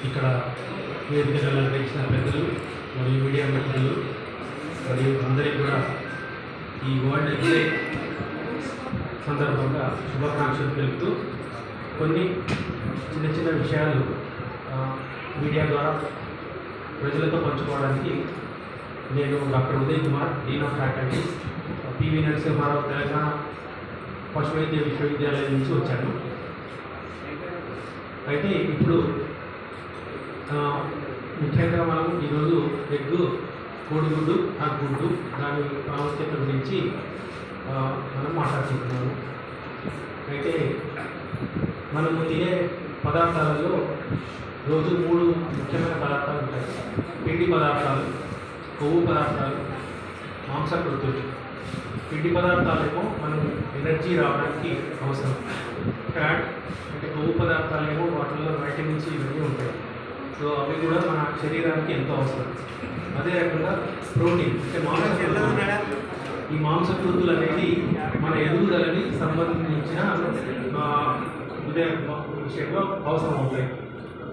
ఇక్కడ వేదికను అలంకరించిన పెద్దలు మరియు మీడియా మిత్రులు మరియు అందరికీ కూడా ఈ వరల్డ్ ఎగ్ డే సందర్భంగా శుభాకాంక్షలు తెలుపుతూ కొన్ని చిన్న చిన్న విషయాలు మీడియా ద్వారా ప్రజలతో పంచుకోవడానికి నేను doctor Uday Kumar, dean of faculty, PV Narasimha Rao Telangana పశువైద్య విశ్వవిద్యాలయం నుంచి వచ్చాను. అయితే ఇప్పుడు ముఖ్యంగా మనం ఈరోజు ఎగ్గు, కోడిగుడ్డు, ఆ గుడ్డు దాని ప్రాముఖ్యత గురించి మనం మాట్లాడుకుంటున్నాము. అయితే మనము తినే పదార్థాలలో రోజు 3 ముఖ్యమైన పదార్థాలు ఉంటాయి. పిండి పదార్థాలు, కొవ్వు పదార్థాలు, మాంసకృతులు. పిండి పదార్థాలేమో మనం ఎనర్జీ రావడానికి అవసరం. ఫ్యాట్ అంటే కొవ్వు పదార్థాలేమో వాటిల్లో వైటమిన్స్ ఇవన్నీ ఉంటాయి. సో అవి కూడా మన శరీరానికి ఎంతో అవసరం. అదే రకంగా ప్రోటీన్ అంటే ఈ మాంసకృతులు అనేది మన ఎదుగుదలని సంబంధించిన విషయంలో అవసరం అవుతాయి.